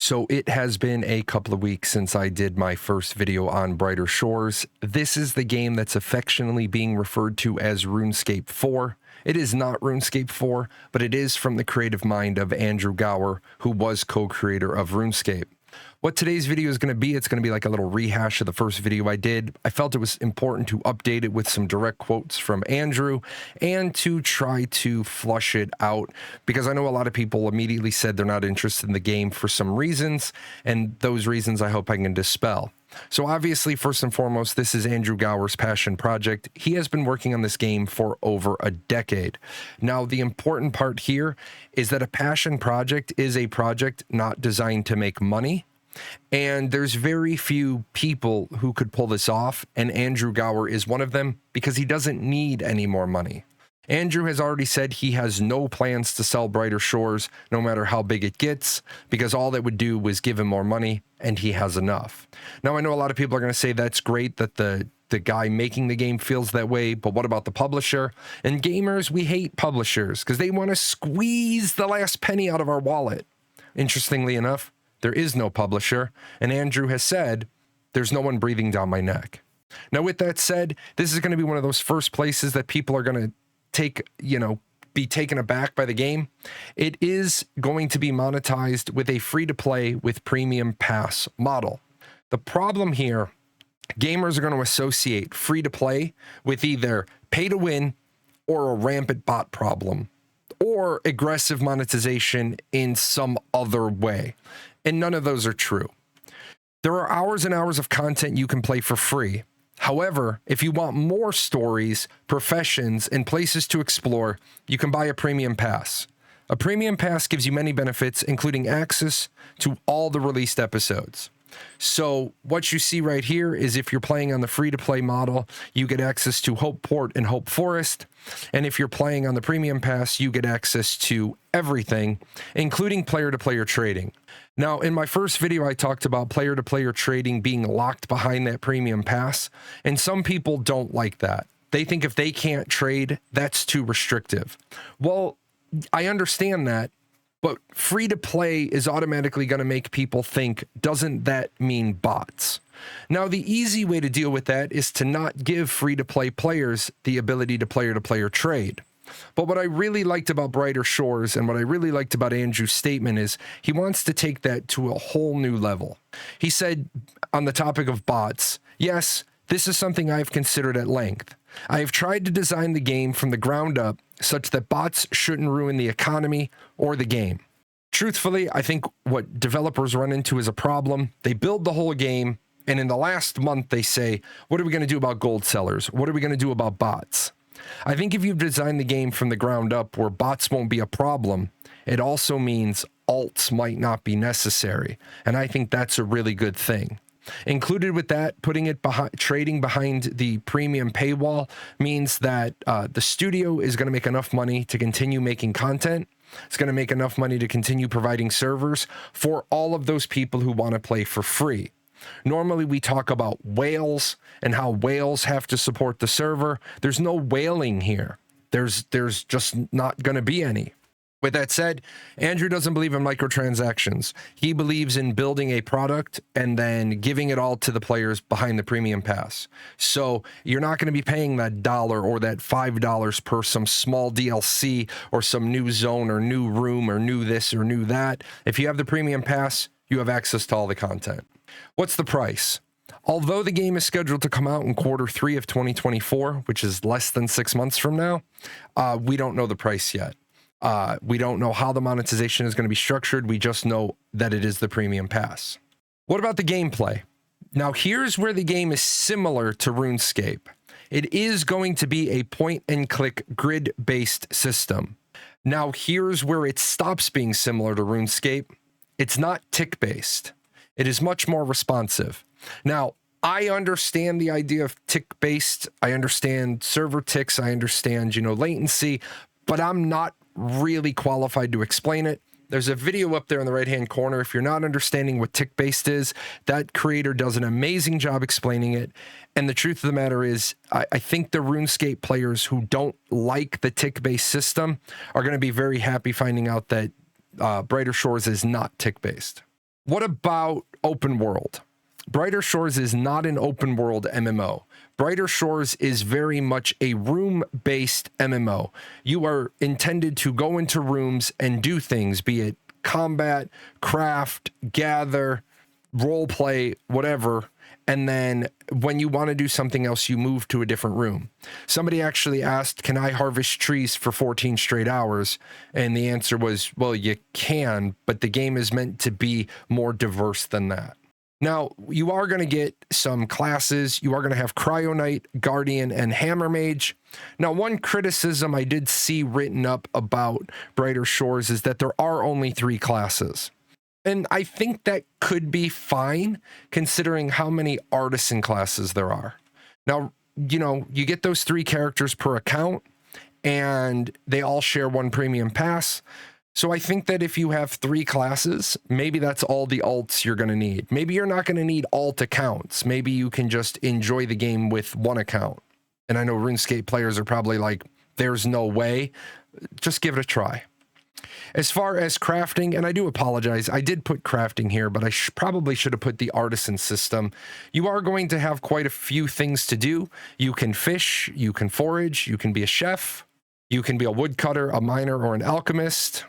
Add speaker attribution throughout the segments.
Speaker 1: So it has been a couple of weeks since I did my first video on Brighter Shores. This is the game that's affectionately being referred to as Runescape 4. It is not Runescape 4, but it is from the creative mind of Andrew Gower, who was co-creator of Runescape. What today's video is going to be, it's going to be like a little rehash of the first video I did. I felt it was important to update it with some direct quotes from Andrew and to try to flush it out, because I know a lot of people immediately said they're not interested in the game for some reasons, and those reasons I hope I can dispel. So obviously, first and foremost, this is Andrew Gower's passion project. He has been working on this game for over a decade. Now, the important part here is that a passion project is a project not designed to make money. And there's very few people who could pull this off, and Andrew Gower is one of them because he doesn't need any more money. Andrew has already said he has no plans to sell Brighter Shores, no matter how big it gets, because all that would do was give him more money, and he has enough. Now, I know a lot of people are going to say that's great that the guy making the game feels that way, but what about the publisher? And gamers, we hate publishers because they want to squeeze the last penny out of our wallet. Interestingly enough, there is no publisher, and Andrew has said, there's no one breathing down my neck. Now, with that said, this is going to be one of those first places that people are going to be taken aback by the game. It is going to be monetized with a free-to-play with premium pass model. The problem here, gamers are going to associate free-to-play with either pay-to-win or a rampant bot problem, or aggressive monetization in some other way. And none of those are true. There are hours and hours of content you can play for free. However, if you want more stories, professions, and places to explore, you can buy a premium pass. A premium pass gives you many benefits, including access to all the released episodes. So what you see right here is if you're playing on the free-to-play model, you get access to Hope Port and Hope Forest. And if you're playing on the premium pass, you get access to everything, including player-to-player trading. Now, in my first video, I talked about player-to-player trading being locked behind that premium pass, and some people don't like that. They think if they can't trade, that's too restrictive. Well, I understand that, but free-to-play is automatically going to make people think, doesn't that mean bots? Now, the easy way to deal with that is to not give free-to-play players the ability to player-to-player trade. But what I really liked about Brighter Shores and what I really liked about Andrew's statement is he wants to take that to a whole new level. He said on the topic of bots, yes, this is something I've considered at length. I have tried to design the game from the ground up such that bots shouldn't ruin the economy or the game. Truthfully, I think what developers run into is a problem. They build the whole game, and in the last month they say, what are we going to do about gold sellers? What are we going to do about bots? I think if you've designed the game from the ground up where bots won't be a problem, it also means alts might not be necessary. And I think that's a really good thing. Included with that, putting it behind, trading behind the premium paywall means that the studio is going to make enough money to continue making content. It's going to make enough money to continue providing servers for all of those people who want to play for free. Normally, we talk about whales and how whales have to support the server. There's no whaling here. There's just not going to be any. With that said, Andrew doesn't believe in microtransactions. He believes in building a product and then giving it all to the players behind the premium pass. So you're not going to be paying that $1 or that $5 per some small DLC or some new zone or new room or new this or new that. If you have the premium pass, you have access to all the content. What's the price? Although the game is scheduled to come out in Q3 of 2024, which is less than 6 months from now, we don't know the price yet. We don't know how the monetization is going to be structured. We just know that it is the premium pass. What about the gameplay? Now, here's where the game is similar to RuneScape. It is going to be a point-and-click grid-based system. Now, here's where it stops being similar to RuneScape. It's not tick-based. It is much more responsive. Now, I understand the idea of tick-based. I understand server ticks. I understand, latency, but I'm not really qualified to explain it. There's a video up there in the right-hand corner. If you're not understanding what tick-based is, that creator does an amazing job explaining it. And the truth of the matter is, I think the RuneScape players who don't like the tick-based system are going to be very happy finding out that Brighter Shores is not tick-based. What about open world? Brighter Shores is not an open world MMO. Brighter Shores is very much a room-based MMO. You are intended to go into rooms and do things, be it combat, craft, gather, role play, whatever. And then when you want to do something else, you move to a different room. Somebody actually asked, can I harvest trees for 14 straight hours? And the answer was, well, you can, but the game is meant to be more diverse than that. Now, you are going to get some classes. You are going to have Cryo Knight, Guardian, and Hammer Mage. Now, one criticism I did see written up about Brighter Shores is that there are only 3 classes. And I think that could be fine, considering how many artisan classes there are. Now, you know, you get those 3 characters per account, and they all share one premium pass. So I think that if you have 3 classes, maybe that's all the alts you're going to need. Maybe you're not going to need alt accounts. Maybe you can just enjoy the game with 1 account. And I know RuneScape players are probably like, there's no way. Just give it a try. As far as crafting, and I do apologize, I did put crafting here, but I probably should have put the artisan system. You are going to have quite a few things to do. You can fish, you can forage, you can be a chef, you can be a woodcutter, a miner, or an alchemist.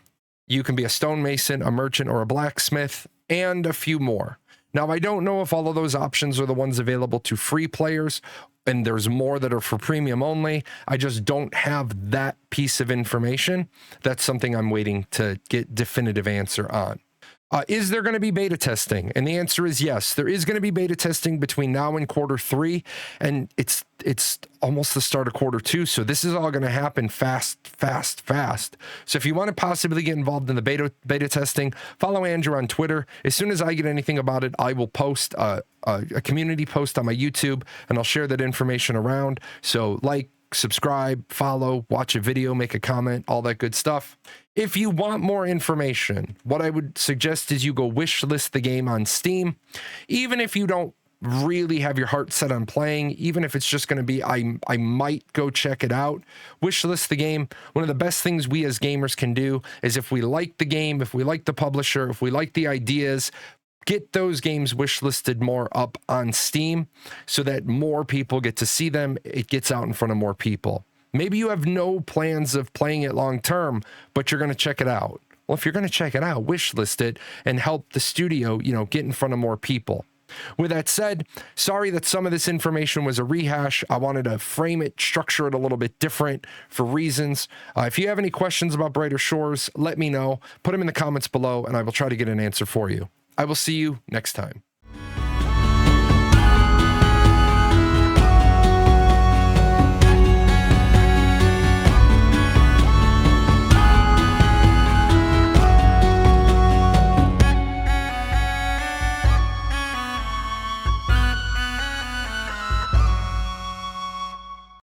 Speaker 1: You can be a stonemason, a merchant, or a blacksmith, and a few more. Now, I don't know if all of those options are the ones available to free players, and there's more that are for premium only. I just don't have that piece of information. That's something I'm waiting to get definitive answer on. Is there going to be beta testing? And the answer is yes. There is going to be beta testing between now and Q3, and it's almost the start of Q2, so this is all going to happen fast. So if you want to possibly get involved in the beta testing, follow Andrew on Twitter. As soon as I get anything about it, I will post a community post on my YouTube, and I'll share that information around. So like, subscribe, follow, watch a video, make a comment, all that good stuff. If you want more information, what I would suggest is you go wishlist the game on Steam. Even if you don't really have your heart set on playing, even if it's just going to be, I might go check it out, wishlist the game. One of the best things we as gamers can do is if we like the game, if we like the publisher, if we like the ideas, get those games wishlisted more up on Steam so that more people get to see them. It gets out in front of more people. Maybe you have no plans of playing it long term, but you're going to check it out. Well, if you're going to check it out, wishlist it and help the studio, you know, get in front of more people. With that said, sorry that some of this information was a rehash. I wanted to frame it, structure it a little bit different for reasons. If you have any questions about Brighter Shores, let me know. Put them in the comments below, and I will try to get an answer for you. I will see you next time.